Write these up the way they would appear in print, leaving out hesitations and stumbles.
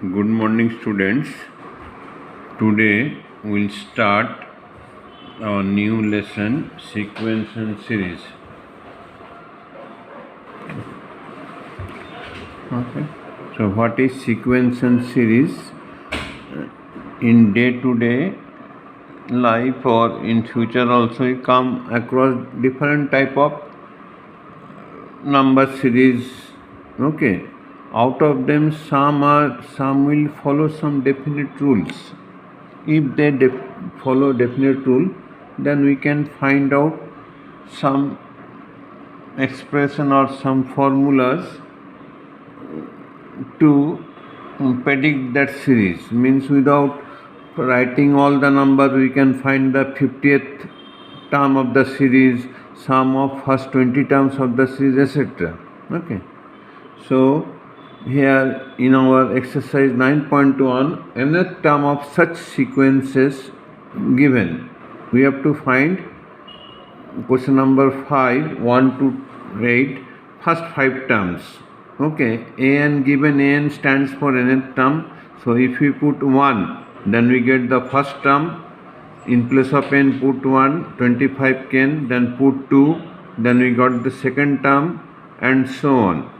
Good morning, students. Today we'll start our new lesson, sequence and series. Okay. So, what is sequence and series? In day-to-day life or in future also, you come across different type of number series. Okay. Out of them, some will follow some definite rules. If they follow definite rule, then we can find out some expression or some formulas to predict that series. Means without writing all the numbers, we can find the 50th term of the series, sum of first 20 terms of the series, etc. Okay. So here in our exercise 9.1, nth term of such sequences given. We have to find question number 5, 1 to 8, first 5 terms. Okay, an given an stands for nth term. So if we put 1, then we get the first term. In place of n, put 1, 25 can, then put 2, then we got the second term, and so on.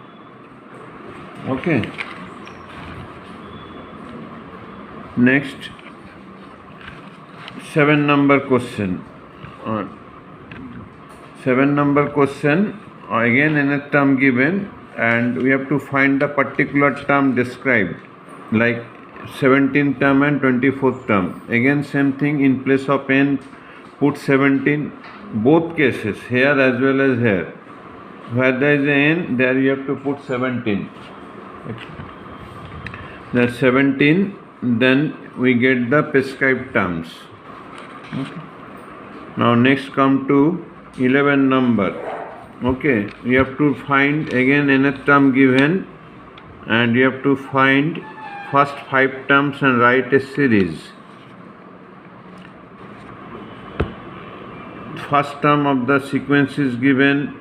Okay. Next, 7 number question. 7 number question, again nth term given, and we have to find the particular term described, like 17th term and 24th term. Again same thing, in place of n, put 17, both cases, here as well as here. Where there is an n, there you have to put 17. That's 17, then we get the prescribed terms. Okay. Now next come to 11 number. Okay, we have to find again nth term given, and you have to find first 5 terms and write a series. First term of the sequence is given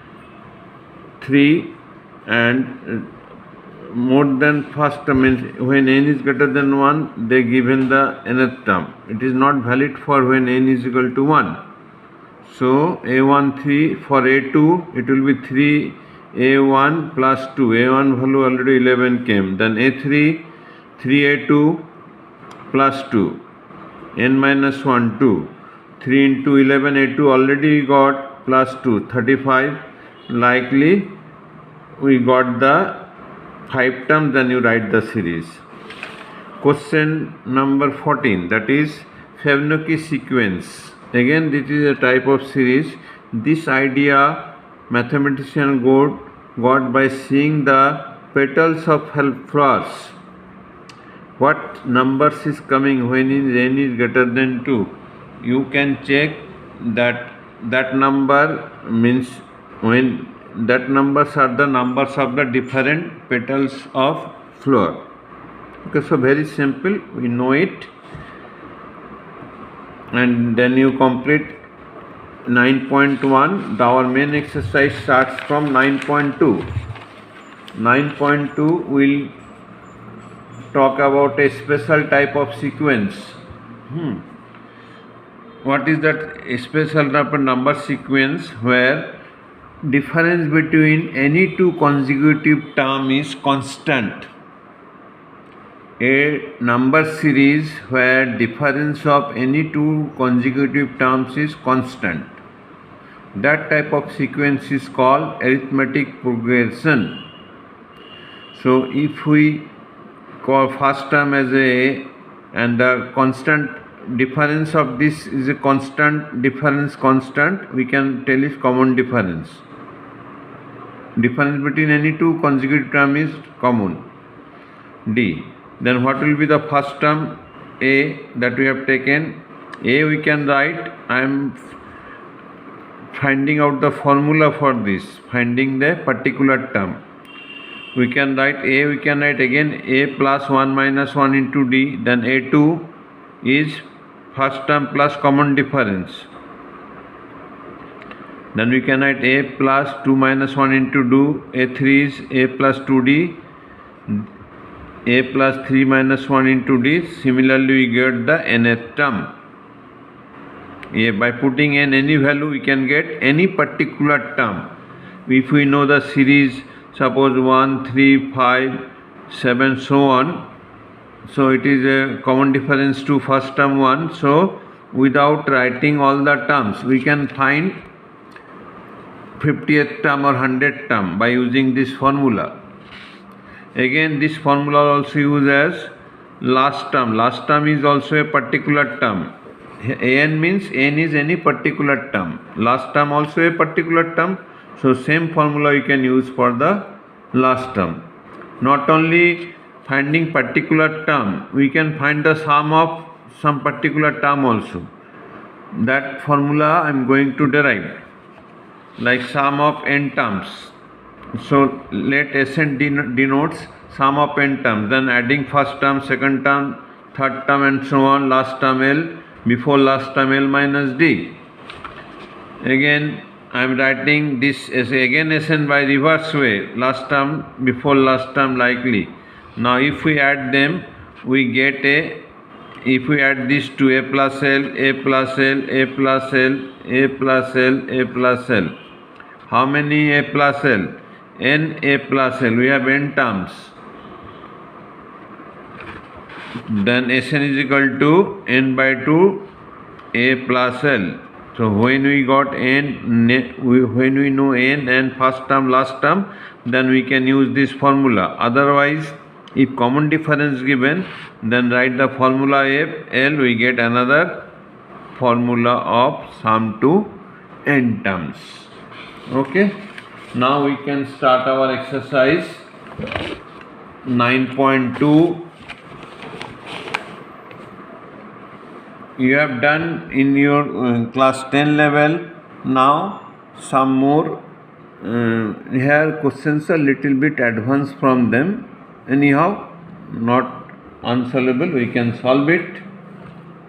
3, and more than first term means when n is greater than 1, they given the nth term. It is not valid for when n is equal to 1. So a1 3, for a2 it will be 3 a1 plus 2. a1 value already 11 came. Then a3 3a2 plus 2, n minus 1 2. 3 into 11 a2 already got, plus 2 35. Likely we got the 5 terms, then you write the series. Question number 14, that is Fibonacci sequence. Again, this is a type of series. This idea mathematician got by seeing the petals of flowers. What numbers is coming when n is greater than 2? You can check that number means when that numbers are the numbers of the different petals of flower. Okay, so very simple, we know it. And then you complete 9.1. Our main exercise starts from 9.2. 9.2 will talk about a special type of sequence. What is that special type of number sequence where difference between any two consecutive term is constant? A number series where difference of any two consecutive terms is constant. That type of sequence is called arithmetic progression. So if we call first term as a, and the constant difference of this is a constant, difference constant, we can tell is common difference. Difference between any two consecutive term is common. D. Then what will be the first term? A, that we have taken. A we can write, I am finding out the formula for this, finding the particular term. We can write A, we can write again A plus 1 minus 1 into D. Then A2 is first term plus common difference. Then we can write A plus 2 minus 1 into D. A3 is A plus 2D. a plus 3 minus 1 into d. Similarly, we get the nth term. By putting in any value, we can get any particular term. If we know the series, suppose 1, 3, 5, 7, so on. So it is a common difference to first term 1. So without writing all the terms, we can find 50th term or 100th term by using this formula. Again, this formula also used as last term. Last term is also a particular term. An means n is any particular term. Last term also a particular term. So same formula you can use for the last term. Not only finding particular term, we can find the sum of some particular term also. That formula I am going to derive, like sum of n terms. So let Sn denotes sum of n terms, then adding first term, second term, third term and so on, last term L, before last term L minus D. Again I am writing this as again Sn by reverse way, last term before last term likely. Now if we add them, we get if we add this to a plus L, a plus L, a plus L, a plus L, a plus L. How many a plus L? N a plus L. We have n terms. Then Sn is equal to n by 2 a plus L. So when we got n, when we know n and first term, last term, then we can use this formula. Otherwise, if common difference given, then write the formula F L, we get another formula of sum to n terms. Okay. Now we can start our exercise 9.2. You have done in your class 10 level. Now some more here questions are little bit advanced from them. Anyhow, not unsolvable, we can solve it.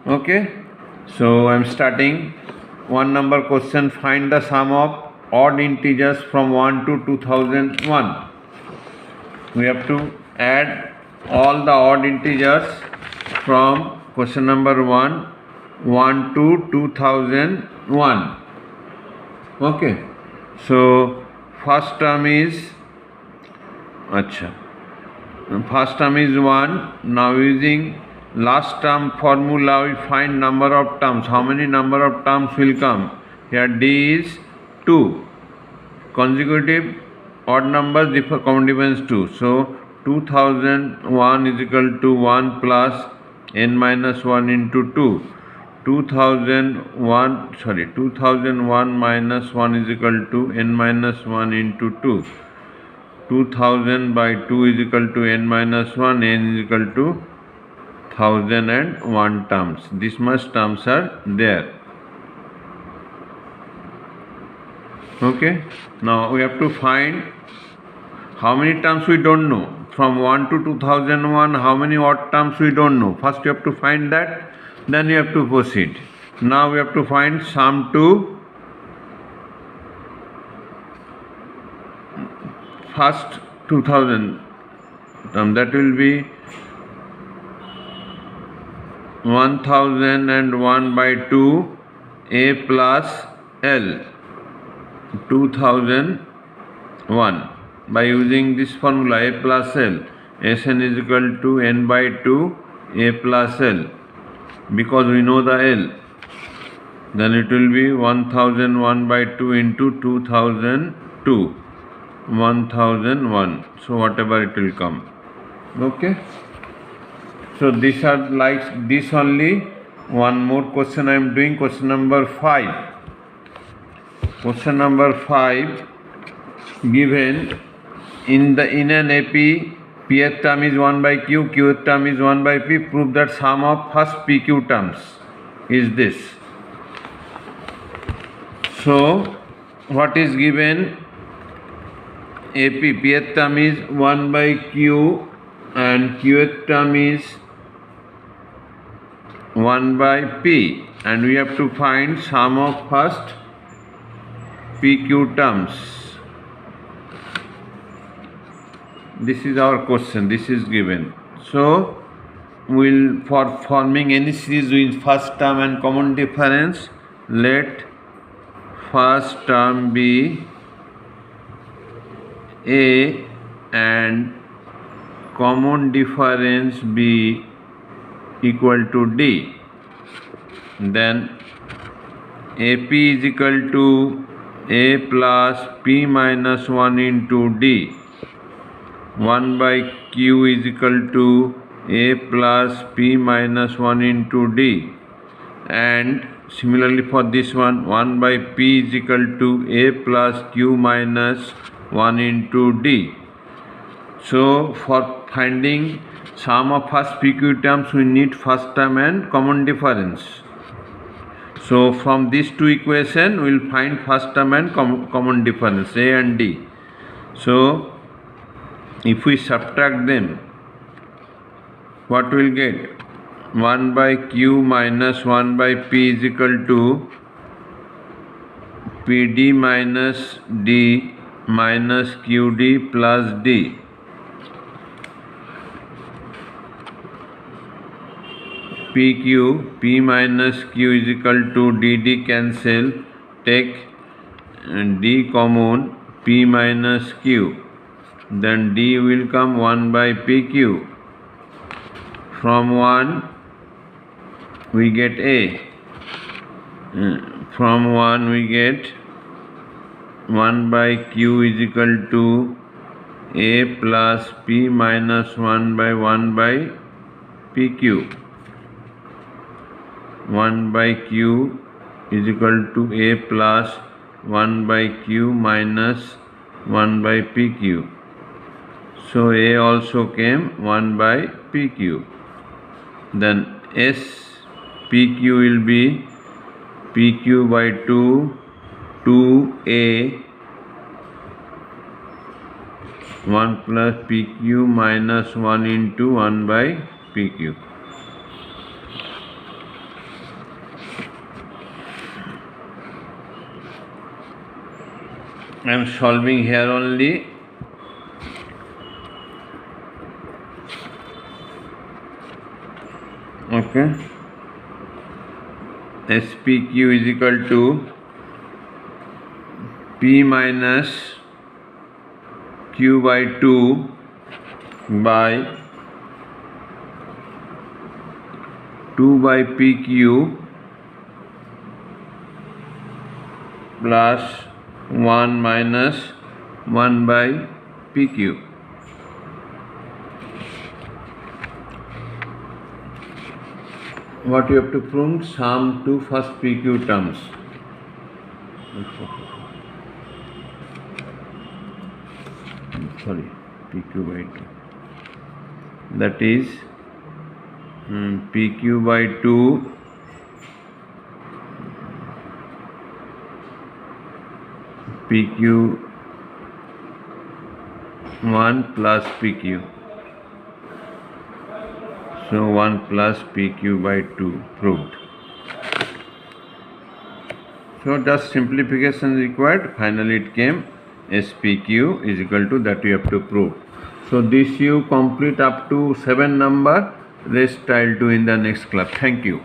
Okay. So I am starting 1 number question. Find the sum of odd integers from 1 to 2001. We have to add all the odd integers from question number 1 to 2001. Okay. So first term is first term is 1. Now using last term formula, we find number of terms. How many number of terms will come? Here D is 2. Consecutive odd numbers differ, common difference 2. So 2001 is equal to 1 plus n minus 1 into 2. 2001 minus 1 is equal to n minus 1 into 2. 2000 by 2 is equal to n minus 1, n is equal to 1001 terms. This much terms are there. Okay. Now we have to find how many terms we don't know. From 1 to 2001, how many odd terms we don't know. First you have to find that, then you have to proceed. Now we have to find sum to first 2000 term, that will be 1001 by 2 a plus L 2001. By using this formula a plus L, Sn is equal to n by 2 a plus L, because we know the L, then it will be 1001 by 2 into 2002, 1001. So whatever it will come. Okay. So these are like this only. One more question I am doing, question number 5. Question number 5 given in an AP, pth term is 1 by q, qth term is 1 by p. Prove that sum of first pq terms is this. So what is given? AP, pth term is 1 by q and qth term is 1 by p, and we have to find sum of first pq terms. This is our question, this is given. So we'll, for forming any series with first term and common difference, let first term be A and common difference be equal to D. Then AP is equal to A plus P minus 1 into D. 1 by Q is equal to A plus P minus 1 into D. And similarly for this one, 1 by P is equal to A plus Q minus 1 into D. So for finding sum of first PQ terms, we need first term and common difference. So from these two equations, we will find first term and common difference, A and D. So if we subtract them, what we will get? 1 by Q minus 1 by P is equal to PD minus D minus QD plus D. PQ, P minus Q is equal to DD cancel, take D common, P minus Q, then D will come 1 by PQ. From 1 we get A, from 1 we get 1 by Q is equal to A plus P minus 1 by PQ. 1 by Q is equal to A plus 1 by Q minus 1 by PQ. So A also came 1 by PQ. Then S PQ will be PQ by 2, 2A 1 plus PQ minus 1 into 1 by PQ. I am solving here only. Okay. SPQ is equal to P minus Q by 2 by 2 by PQ plus 1 minus 1 by PQ. What you have to prove? Sum two first PQ terms. Sorry, PQ by 2. That is PQ by 2 PQ 1 plus PQ. So 1 plus PQ by 2 proved. So just simplification required. Finally it came SPQ is equal to that you have to prove. So this you complete up to 7 number. Rest I'll do in the next class. Thank you.